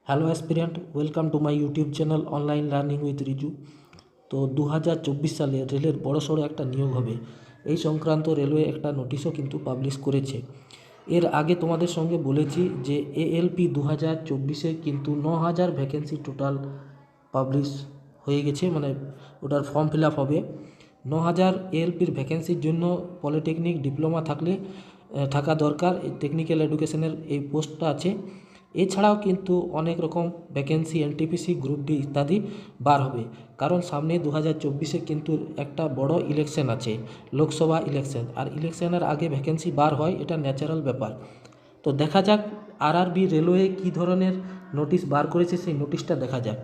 Hello aspirant, welcome to my YouTube channel online learning with Riju. তো 2024 সালে রেলের বড়সড় একটা নিয়োগ হবে, এই সংক্রান্ত রেলওয়ে একটা নোটিশও কিন্তু পাবলিশ করেছে। এর আগে তোমাদের সঙ্গে বলেছি যে এএলপি 2024-এ কিন্তু 9,000 ভ্যাকেন্সি টোটাল পাবলিশ হয়ে গেছে, মানে ওটার ফর্ম ফিল আপ হবে। 9,000 এএলপির ভ্যাকেন্সির জন্য পলিটেকনিক ডিপ্লোমা থাকা দরকার। টেকনিক্যাল এডুকেশনের এই পোস্টটা আছে। এছাড়াও কিন্তু অনেক রকম ভ্যাকেন্সি এনটিপিসি গ্রুপ ডি ইত্যাদি বার হবে, কারণ সামনে 2024-এ কিন্তু একটা বড় ইলেকশন আছে, লোকসভা ইলেকশন। আর ইলেকশনের আগে ভ্যাকেন্সি বার হয়, এটা ন্যাচারাল ব্যাপার। তো দেখা যাক আরআরবি রেলওয়ে কী ধরনের নোটিশ বার করেছে, সেই নোটিশটা দেখা যাক।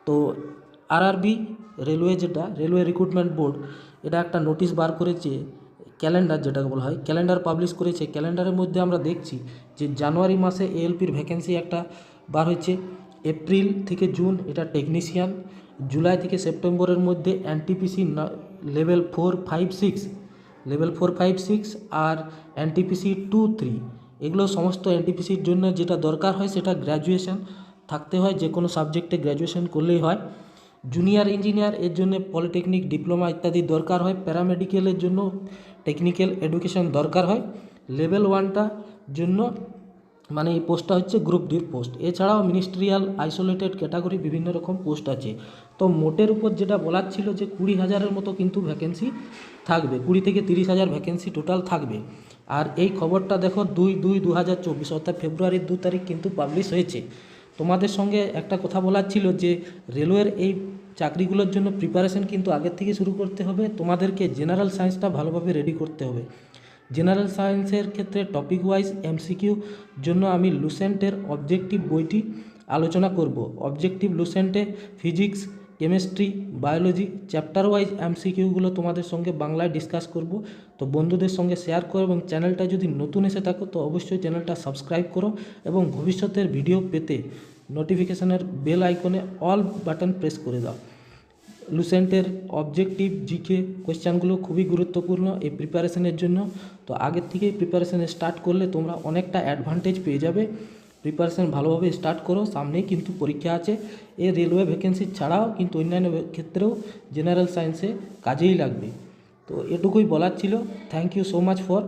তো আরআরবি রেলওয়ে, যেটা রেলওয়ে রিক্রুটমেন্ট বোর্ড, এটা একটা নোটিশ বার করেছে, ক্যালেন্ডার যেটাকে বলা হয়, ক্যালেন্ডার পাবলিশ করেছে। ক্যালেন্ডারের মধ্যে আমরা দেখছি যে জানুয়ারি মাসে এএলপির ভ্যাকেন্সি একটা বার হয়েছে, এপ্রিল থেকে জুন এটা টেকনিশিয়ান, জুলাই থেকে সেপ্টেম্বরের মধ্যে এনটিপিসি লেভেল 4, 5, 6 আর এনটিপিসি 2, 3, এগুলো সমস্ত এনটিপিসির জন্য যেটা দরকার হয় সেটা গ্র্যাজুয়েশন থাকতে হয়, যে কোনো সাবজেক্টে গ্র্যাজুয়েশন করলেই হয়। জুনিয়র ইঞ্জিনিয়ার এর জন্য পলিটেকনিক ডিপ্লোমা ইত্যাদি দরকার হয়। প্যারামেডিক্যালের জন্য টেকনিক্যাল এডুকেশন দরকার হয়। লেভেল 1টার জন্য মানে এই পোস্টটা হচ্ছে গ্রুপ ডির পোস্ট। এছাড়াও মিনিস্ট্রিয়াল আইসোলেটেড ক্যাটাগরি বিভিন্ন রকম পোস্ট আছে। তো মোটের উপর যেটা বলার ছিল যে 20,000-এর মতো কিন্তু ভ্যাকেন্সি থাকবে, 20 থেকে 30,000 ভ্যাকেন্সি টোটাল থাকবে। আর এই খবরটা দেখো 2/2/2024 অর্থাৎ ফেব্রুয়ারির 2 তারিখ কিন্তু পাবলিশ হয়েছে। তোমাদের সঙ্গে একটা কথা বলার ছিল যে রেলওয়ের এই চাকরিগুলোর জন্য প্রিপারেশন কিন্তু আগের থেকে শুরু করতে হবে। তোমাদেরকে জেনারেল সায়েন্সটা ভালোভাবে রেডি করতে হবে। জেনারেল সায়েন্সের ক্ষেত্রে টপিক ওয়াইজ এমসিকিউ জন্য আমি লুসেন্টের অবজেক্টিভ বইটি আলোচনা করব। অবজেক্টিভ লুসেন্টে physics, chemistry, biology chapter wise এমসিকিউগুলো তোমাদের সঙ্গে বাংলায় ডিসকাস করব। তো বন্ধুদের সঙ্গে শেয়ার করো, এবং চ্যানেলটা যদি নতুন এসে থাকো তো অবশ্যই চ্যানেলটা সাবস্ক্রাইব করো, এবং ভবিষ্যতের ভিডিও পেতে নোটিফিকেশানের বেল আইকনে অল বাটন প্রেস করে দাও। লুসেন্টের অবজেক্টিভ জিকে কোয়েশ্চানগুলো খুবই গুরুত্বপূর্ণ এই প্রিপারেশনের জন্য। তো আগের থেকেই প্রিপারেশন স্টার্ট করলে তোমরা অনেকটা অ্যাডভান্টেজ পেয়ে যাবে। প্রিপারেশন ভালোভাবে স্টার্ট করো, সামনেই কিন্তু পরীক্ষা আছে। এই রেলওয়ে ভ্যাকেন্সি ছাড়াও কিন্তু অন্যান্য ক্ষেত্রেও জেনারেল সায়েন্সে কাজেই লাগবে। তো এটুকুই বলার ছিল। Thank you so much for